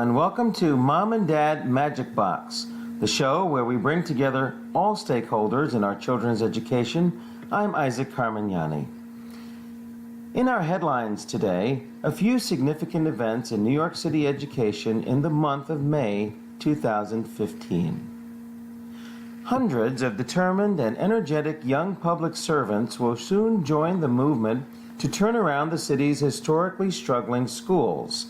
and welcome to Mom and Dad MagicBox, the show where we bring together all stakeholders in our children's education. I'm Isaac Carmignani. In our headlines today, a few significant events in New York City education in the month of May 2015. Hundreds of determined and energetic young public servants will soon join the movement to turn around the city's historically struggling schools.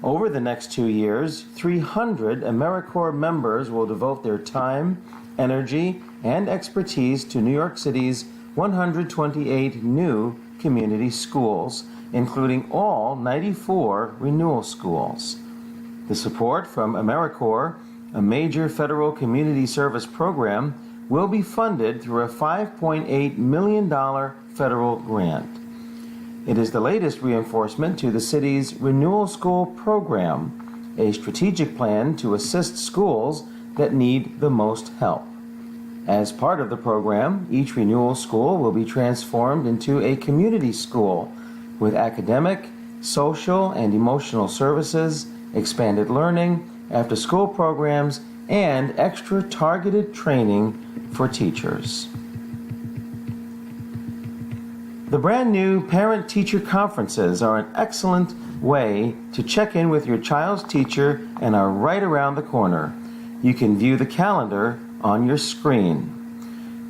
Over the next 2 years, 300 AmeriCorps members will devote their time, energy, and expertise to New York City's 128 new community schools, including all 94 renewal schools. The support from AmeriCorps, a major federal community service program, will be funded through a $5.8 million federal grant. It is the latest reinforcement to the city's Renewal School program, a strategic plan to assist schools that need the most help. As part of the program, each renewal school will be transformed into a community school with academic, social, and emotional services, expanded learning, after-school programs, and extra targeted training for teachers. The brand new parent-teacher conferences are an excellent way to check in with your child's teacher and are right around the corner. You can view the calendar on your screen.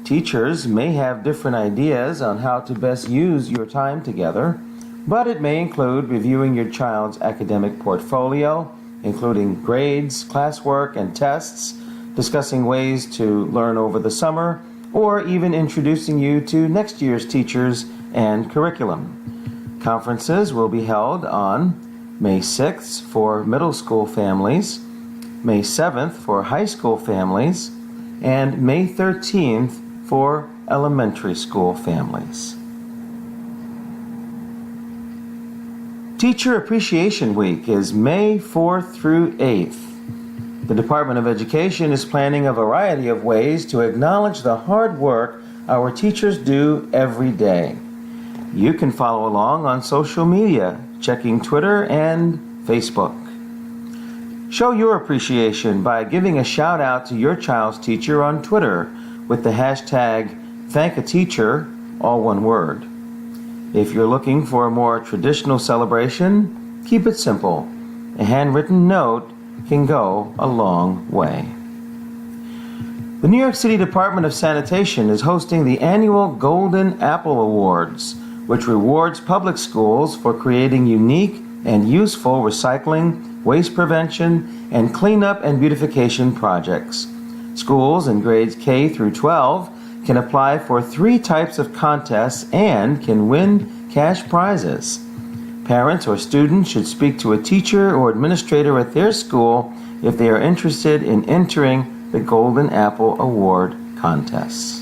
Teachers may have different ideas on how to best use your time together, but it may include reviewing your child's academic portfolio, including grades, classwork, and tests, discussing ways to learn over the summer, or even introducing you to next year's teachers and curriculum. Conferences will be held on May 6th for middle school families, May 7th for high school families, and May 13th for elementary school families. Teacher Appreciation Week is May 4th through 8th. The Department of Education is planning a variety of ways to acknowledge the hard work our teachers do every day. You can follow along on social media, checking Twitter and Facebook. Show your appreciation by giving a shout out to your child's teacher on Twitter with the hashtag #ThankATeacher, all one word. If you're looking for a more traditional celebration, keep it simple. A handwritten note can go a long way. The New York City Department of Sanitation is hosting the annual Golden Apple Awards, which rewards public schools for creating unique and useful recycling, waste prevention, and cleanup and beautification projects. Schools in grades K through 12 can apply for 3 types of contests and can win cash prizes. Parents or students should speak to a teacher or administrator at their school if they are interested in entering the Golden Apple Award contests.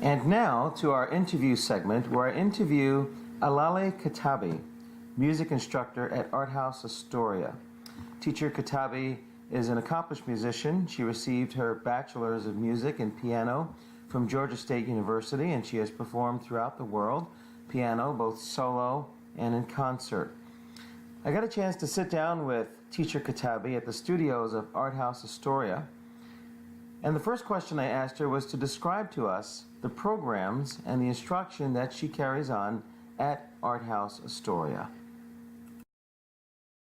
And now to our interview segment, where I interview Alaleh Ketabi, music instructor at Art House Astoria. Teacher Ketabi is an accomplished musician. She received her Bachelor's of Music in Piano from Georgia State University, and she has performed throughout the world, piano, both solo and in concert. I got a chance to sit down with Teacher Ketabi at the studios of Art House Astoria, and the first question I asked her was to describe to us the programs and the instruction that she carries on at Art House Astoria.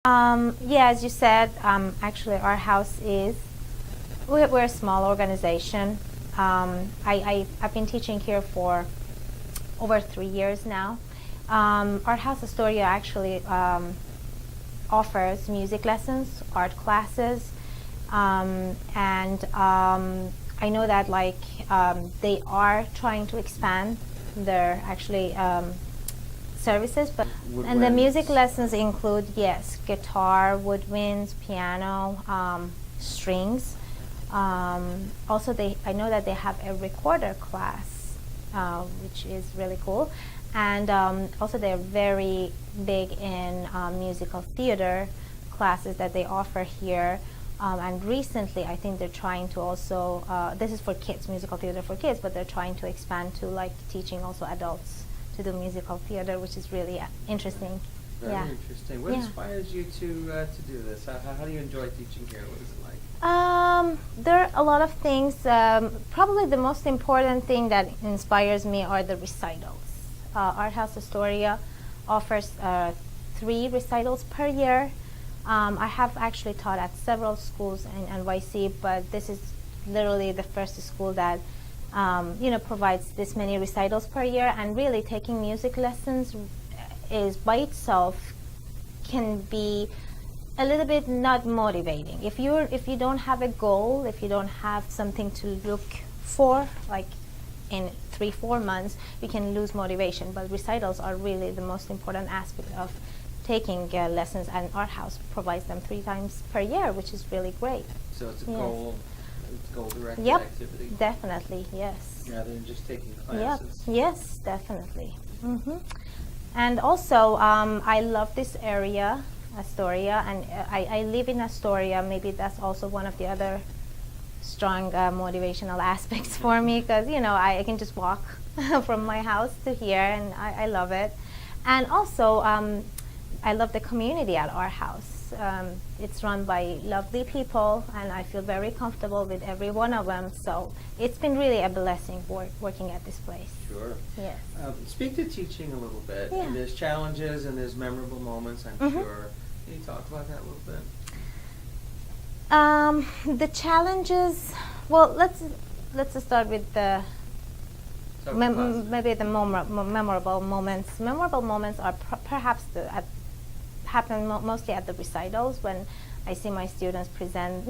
As you said, actually Art House we're a small organization. I've been teaching here for over 3 years now. Art House Astoria actually offers music lessons, art classes, and I know that they are trying to expand their services, but and the music lessons include guitar, woodwinds, piano, strings. Also, I know that they have a recorder class, which is really cool, and also they're very big in musical theater classes that they offer here. And recently, I think they're trying to also, this is for kids, musical theater for kids, but they're trying to expand to teaching also adults to do musical theater, which is really interesting. Very Yeah. interesting. What Yeah. inspires you to do this? How do you enjoy teaching here? What is it like? There are a lot of things. Probably the most important thing that inspires me are the recitals. Art House Astoria offers 3 recitals per year. I have actually taught at several schools in NYC, but this is literally the first school that provides this many recitals per year. And really, taking music lessons is by itself can be a little bit not motivating. If you don't have a goal, if you don't have something to look for, like in 3-4 months, you can lose motivation. But recitals are really the most important aspect of taking lessons, and Art House provides them 3 times per year, which is really great. So it's a Yes. goal-directed Yep, activity. definitely, yes. Rather than just taking Yep, classes. yes, definitely. And also, I love this area, Astoria, and I live in Astoria. Maybe that's also one of the other strong motivational aspects for me, because I can just walk from my house to here, and I love it. And also, I love the community at our house. It's run by lovely people, and I feel very comfortable with every one of them. So it's been really a blessing working at this place. Sure. Yes. Speak to teaching a little bit. Yeah. And there's challenges and there's memorable moments, I'm sure. Can you talk about that a little bit? The challenges. Well, let's start with the maybe the memorable moments. Memorable moments are perhaps happen mostly at the recitals, when I see my students present,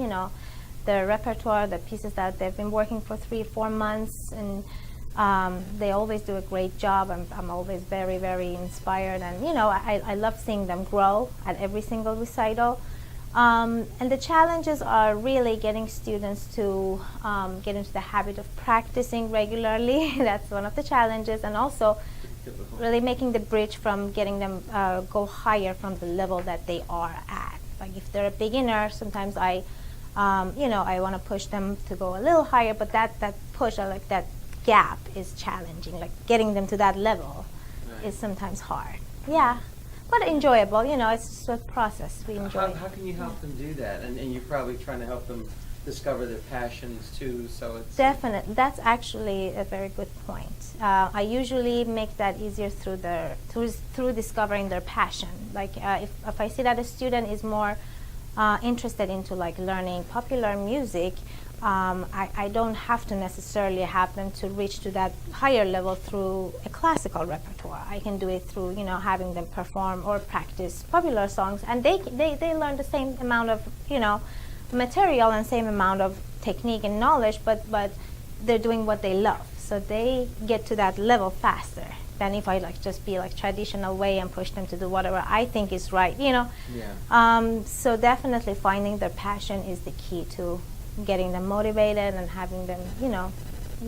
the repertoire, the pieces that they've been working for 3-4 months, and they always do a great job. I'm always very, very inspired, and I love seeing them grow at every single recital. And the challenges are really getting students to get into the habit of practicing regularly. That's one of the challenges, and also really making the bridge from getting them go higher from the level that they are at. Like if they're a beginner, sometimes I want to push them to go a little higher, but that push, like that gap, is challenging. Like getting them to that level is sometimes hard. Yeah. But enjoyable, it's just a process. We enjoy. How can you help them do that? And you're probably trying to help them discover their passions too. So it's definitely, that's actually a very good point. I usually make that easier through discovering their passion. Like if I see that a student is more interested into like learning popular music, I don't have to necessarily have them to reach to that higher level through a classical repertoire. I can do it through having them perform or practice popular songs, and they learn the same amount of material and same amount of technique and knowledge, but they're doing what they love, so they get to that level faster than if I just be traditional way and push them to do whatever I think is right. Yeah. So definitely finding their passion is the key to getting them motivated and having them,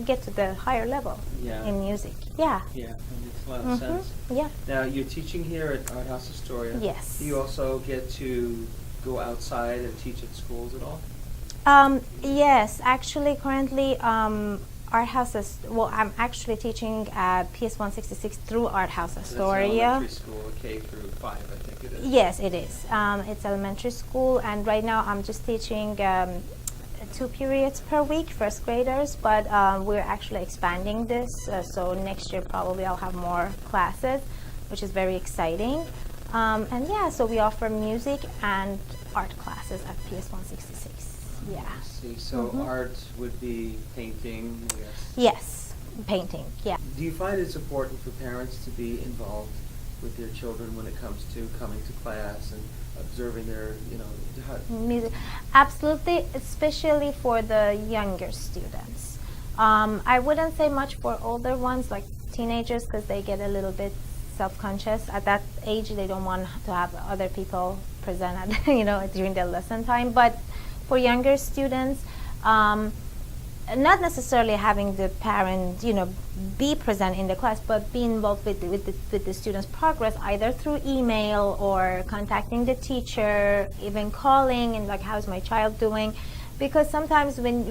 get to the higher level in music. Yeah. Yeah, that makes a lot of sense. Yeah. Now, you're teaching here at Art House Astoria. Yes. Do you also get to go outside and teach at schools at all? Yes, actually, currently, Art House I'm actually teaching PS 166 through Art House Astoria. So that's an elementary school, K through 5, I think it is. Yes, it is. It's elementary school, and right now I'm just teaching 2 periods per week, first graders, but we're actually expanding this, so next year probably I'll have more classes, which is very exciting. And yeah, so we offer music and art classes at PS 166. Yeah. I see. So art would be painting, I guess? Yes, painting, yeah. Do you find it's important for parents to be involved with their children when it comes to coming to class and observing their, music? Absolutely, especially for the younger students. I wouldn't say much for older ones, like teenagers, because they get a little bit self-conscious. At that age, they don't want to have other people present at, during their lesson time. But for younger students, not necessarily having the parent, be present in the class, but be involved with the student's progress, either through email or contacting the teacher, even calling and how's my child doing? Because sometimes when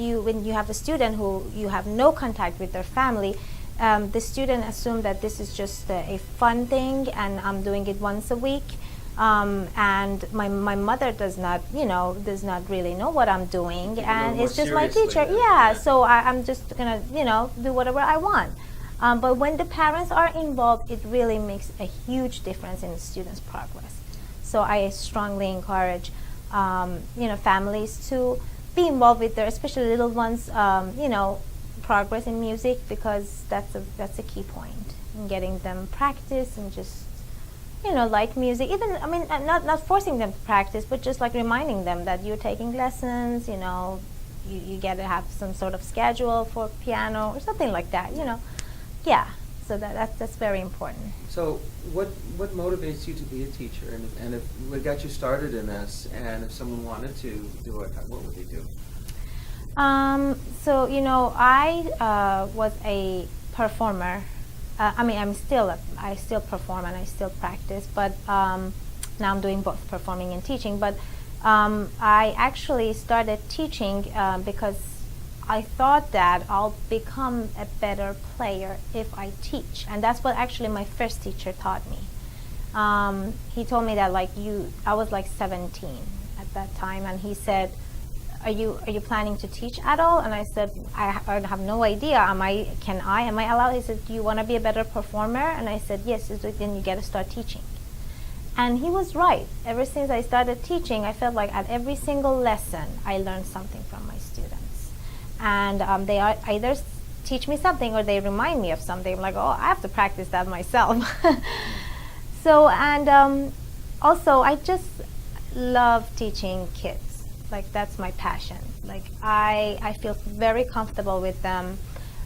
you have a student who you have no contact with their family, the student assume that this is just a fun thing and I'm doing it once a week. And my mother does not really know what I'm doing, and it's just my teacher. Yeah, so I'm just gonna, do whatever I want. But when the parents are involved, it really makes a huge difference in the students' progress. So I strongly encourage, families to be involved with their, especially little ones, progress in music, because that's a key point in getting them practice and just like music. Even, not forcing them to practice, but just like reminding them that you're taking lessons. You get to have some sort of schedule for piano or something like that. Yeah. So that's very important. So what motivates you to be a teacher, and if what got you started in this, and if someone wanted to do it, what would they do? I was a performer. I still perform and I still practice, but now I'm doing both performing and teaching. But I actually started teaching because I thought that I'll become a better player if I teach. And that's what actually my first teacher taught me. He told me that I was like 17 at that time, and he said, Are you planning to teach at all? And I said, I have no idea. Am I allowed? He said, do you want to be a better performer? And I said, yes. He said, then you got to start teaching. And he was right. Ever since I started teaching, I felt like at every single lesson, I learned something from my students. And they either teach me something or they remind me of something. I'm like, oh, I have to practice that myself. So, and also, I just love teaching kids. Like, that's my passion. Like, I feel very comfortable with them.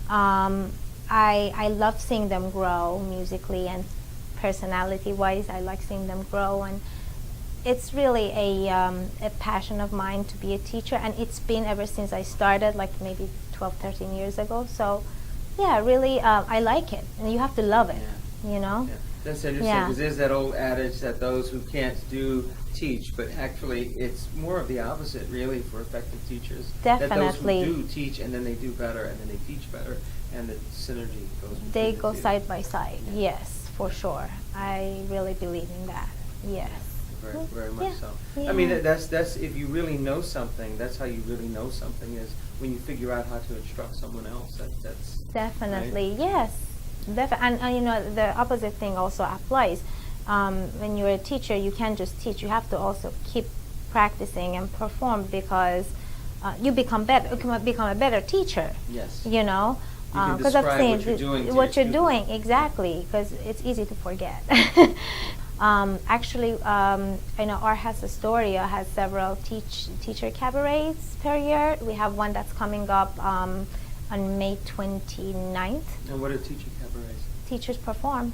I love seeing them grow musically and personality-wise. I like seeing them grow, and it's really a passion of mine to be a teacher, and it's been ever since I started, like maybe 12, 13 years ago. So, yeah, really, I like it, and you have to love it, Yeah. That's interesting, because there's that old adage that those who can't do teach, but actually it's more of the opposite, really, for effective teachers. Definitely. That those who do teach, and then they do better, and then they teach better, and the synergy goes. They go side by side. Yeah. Yes, for sure. I really believe in that. Yes. Very, very much so. Yeah. I mean, that's if you really know something, that's how you really know something, is when you figure out how to instruct someone else. That's definitely, right? yes. And the opposite thing also applies. When you're a teacher, you can't just teach. You have to also keep practicing and perform, because you become a better teacher. Yes. Because I've seen what you're doing exactly, because it's easy to forget. Actually, I know Art House Astoria has several teacher cabarets per year. We have one that's coming up on May 29th. And what are teacher cabarets? Teachers perform.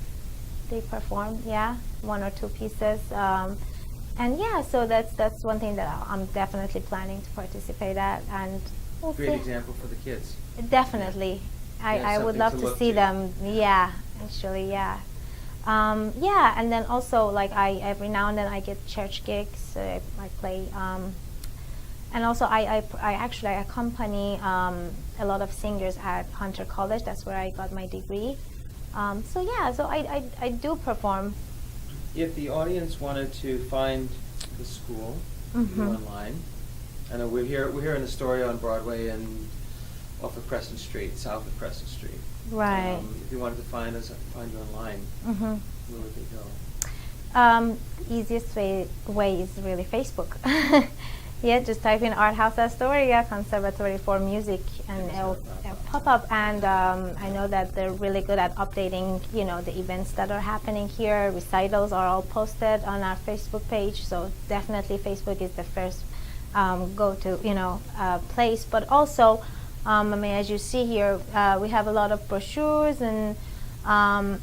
They perform, one or two pieces. And so that's one thing that I'm definitely planning to participate at. And we'll Great see. Example for the kids. Definitely. I would love to see them. Yeah, actually, yeah. And then also, like, every now and then I get church gigs. I play, and also I actually accompany a lot of singers at Hunter College. That's where I got my degree. So I do perform. If the audience wanted to find the school online, I know we're here in Astoria on Broadway and off of Crescent Street, south of Crescent Street. Right. If you wanted to find us, find you online, where would they go? Easiest way is really Facebook. Yeah, just type in Art House Astoria Conservatory for Music, and it'll pop up. And I know that they're really good at updating, the events that are happening here. Recitals are all posted on our Facebook page, so definitely Facebook is the first go-to, place. But also, as you see here, we have a lot of brochures and I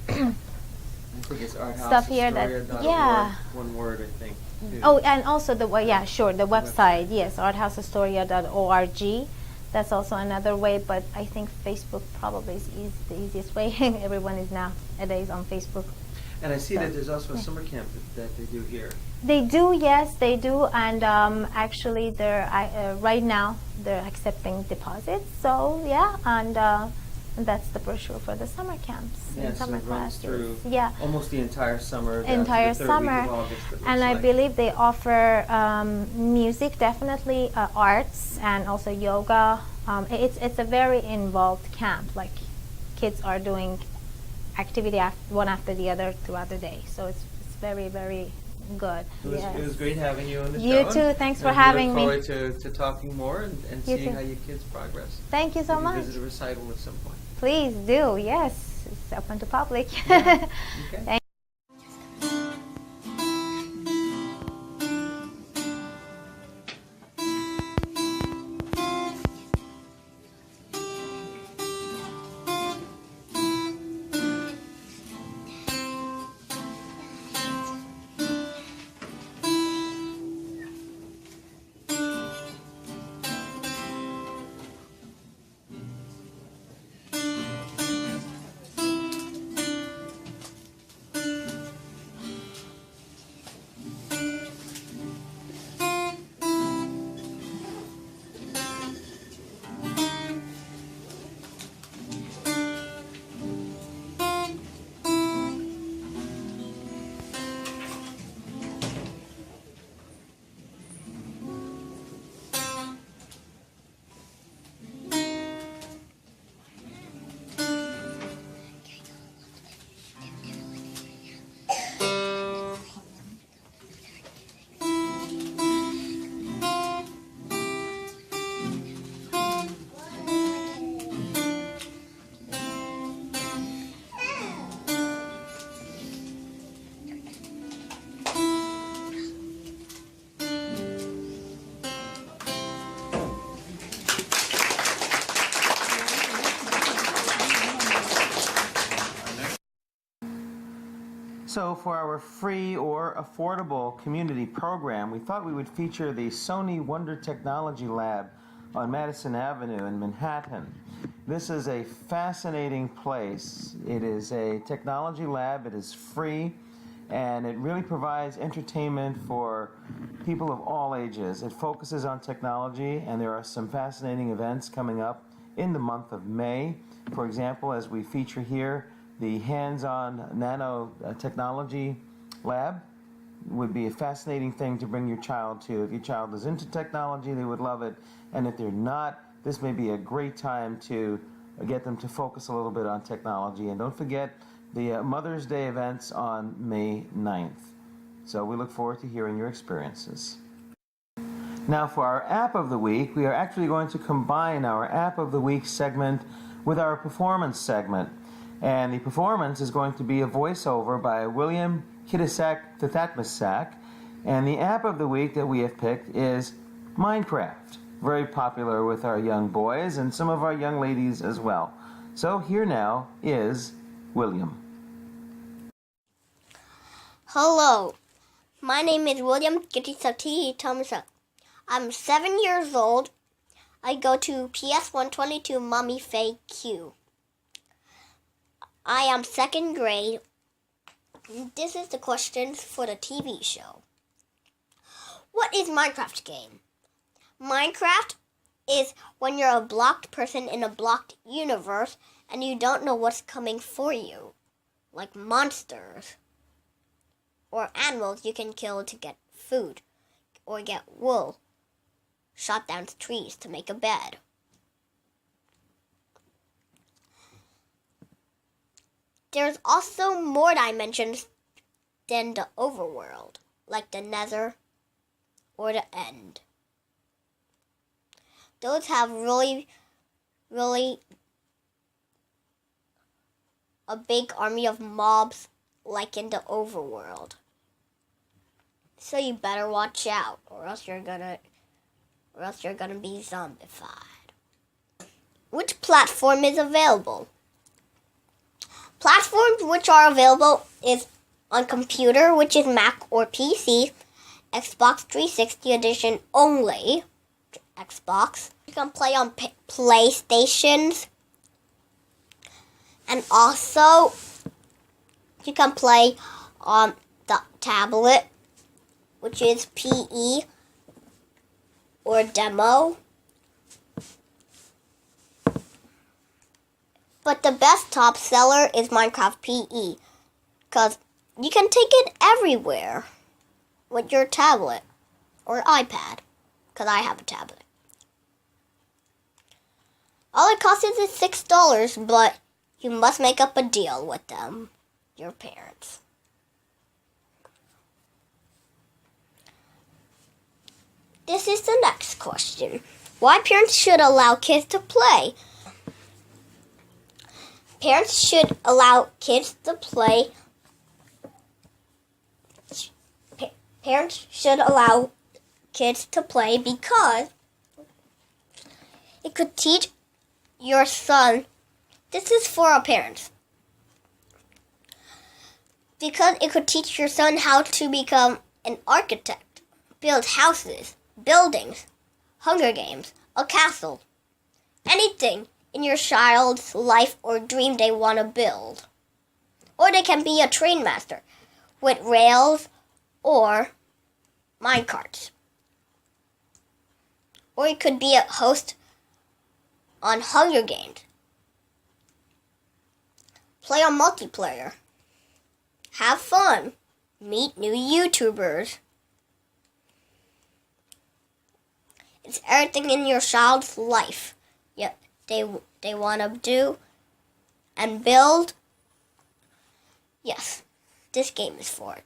think it's stuff here that one word, I think. Too. Oh, and also the website. Yes, arthouseastoria.org. That's also another way, but I think Facebook probably is the easiest way. Everyone is nowadays on Facebook. And I see that there's also a summer camp that they do here. They do, yes, they do, and actually, they're right now they're accepting deposits. So and And that's the brochure for the summer camps and summer so it runs classes. through Yeah, almost the entire summer. Down entire to the third summer. week of August, it looks And I like. believe they offer music, definitely arts, and also yoga. It's a very involved camp. Like kids are doing activity one after the other throughout the day. So it's very, very good. It was great having you on the show. You too. Thanks for having me. We look forward to talking more and You seeing too. how your kids progress. Thank you so Maybe much. visit a recital at some point. Please do. Yes, it's open to public. Yeah. Okay. Thank So for our free or affordable community program, we thought we would feature the Sony Wonder Technology Lab on Madison Avenue in Manhattan. This is a fascinating place. It is a technology lab. It is free, and it really provides entertainment for people of all ages. It focuses on technology, and there are some fascinating events coming up in the month of May. For example, as we feature here, the hands-on nanotechnology lab would be a fascinating thing to bring your child to. If your child is into technology, they would love it. And if they're not, this may be a great time to get them to focus a little bit on technology. And don't forget the Mother's Day events on May 9th. So we look forward to hearing your experiences. Now for our App of the Week, we are actually going to combine our App of the Week segment with our performance segment. And the performance is going to be a voiceover by William Kittisak Thitithamasak. And the app of the week that we have picked is Minecraft. Very popular with our young boys and some of our young ladies as well. So here now is William. Hello, my name is William Kittisak Thitithamasak. I'm 7 years old. I go to PS 122 Mommy Faye Q. I am second grade. This is the questions for the TV show. What is Minecraft game? Minecraft is when you're a blocked person in a blocked universe and you don't know what's coming for you, like monsters or animals you can kill to get food or get wool, chop down trees to make a bed. There's also more dimensions than the overworld, like the nether or the end. Those have really a big army of mobs like in the overworld. So you better watch out or else you're gonna be zombified. Which platform is available? Platforms which are available is on computer, which is Mac or PC, Xbox 360 edition only, Xbox. You can play on PlayStations, and also you can play on the tablet, which is PE or demo. But the best top seller is Minecraft PE, because you can take it everywhere with your tablet or iPad, because I have a tablet. All it costs is $6, but you must make up a deal with them, your parents. This is the next question. Why parents should allow kids to play? Parents should allow kids to play. Parents should allow kids to play because it could teach your son. This is for our parents. Because it could teach your son how to become an architect, build houses, buildings, Hunger Games, a castle, anything in your child's life or dream they want to build. Or they can be a train master with rails or minecarts. Or it could be a host on Hunger Games. Play on multiplayer. Have fun. Meet new YouTubers. It's everything in your child's life. Yep, they want to do and build. Yes, this game is for it.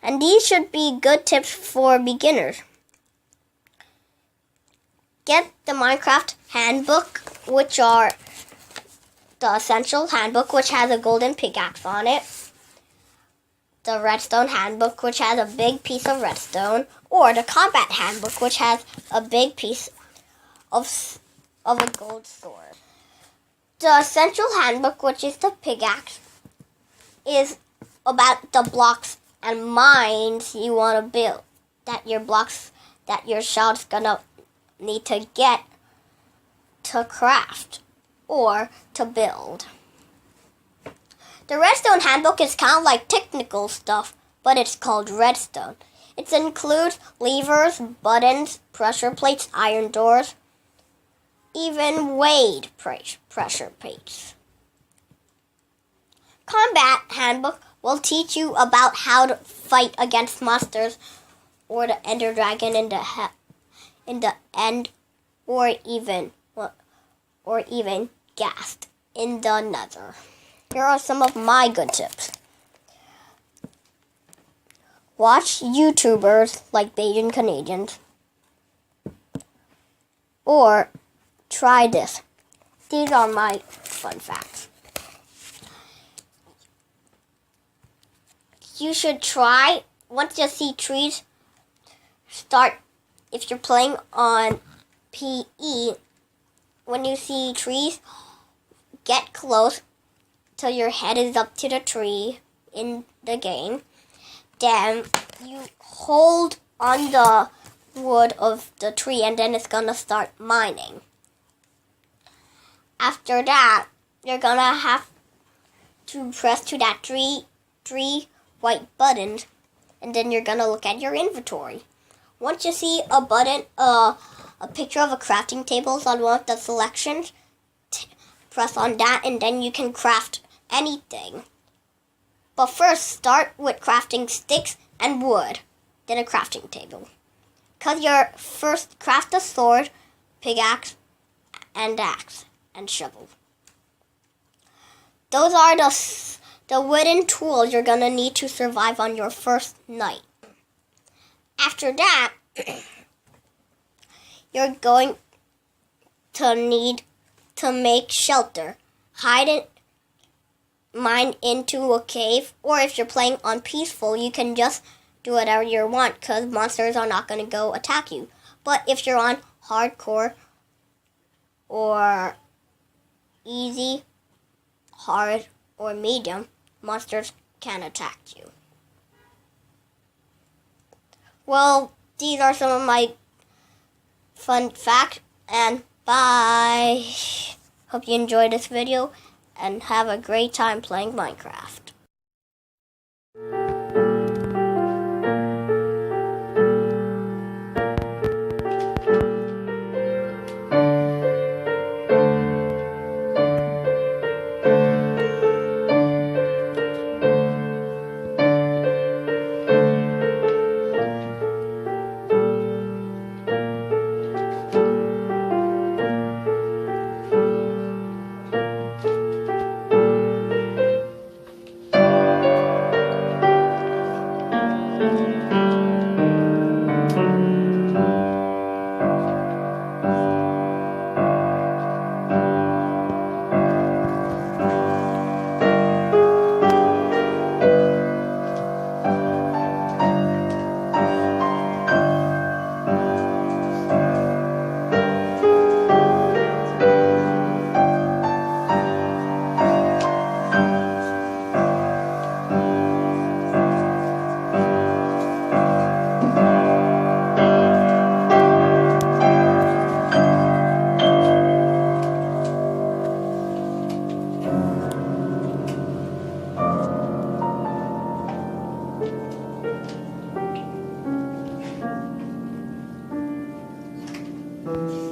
And these should be good tips for beginners. Get the Minecraft handbook, which are the essential handbook, which has a golden pickaxe on it. The redstone handbook, which has a big piece of redstone, or the combat handbook, which has a big piece of a gold sword. The essential handbook, which is the pickaxe, is about the blocks and mines you want to build, that your child's gonna need to get to craft or to build. The redstone handbook is kind of like technical stuff, but it's called redstone. It includes levers, buttons, pressure plates, iron doors, even weighted pressure plates. Combat handbook will teach you about how to fight against monsters or the Ender Dragon in the end, or even Ghast in the Nether. Here are some of my good tips. Watch YouTubers like Bajan Canadians. Or try this. These are my fun facts. You should try, once you see trees, if you're playing on PE, when you see trees, get close till your head is up to the tree in the game. Then you hold on the wood of the tree and then it's gonna start mining. After that, you're gonna have to press to that three white buttons, and then you're gonna look at your inventory. Once you see a button, a picture of a crafting table on one of the selections, press on that and then you can craft anything. But first, start with crafting sticks and wood, then a crafting table. Because you first craft a sword, pickaxe, and axe, and shovel. Those are the wooden tools you're going to need to survive on your first night. After that, you're going to need to make shelter. Hide it, mine into a cave, or if you're playing on peaceful, you can just do whatever you want because monsters are not going to go attack you. But if you're on hardcore or easy, hard, or medium, monsters can attack you. Well, these are some of my fun facts, and bye. Hope you enjoyed this video and have a great time playing Minecraft. Bye.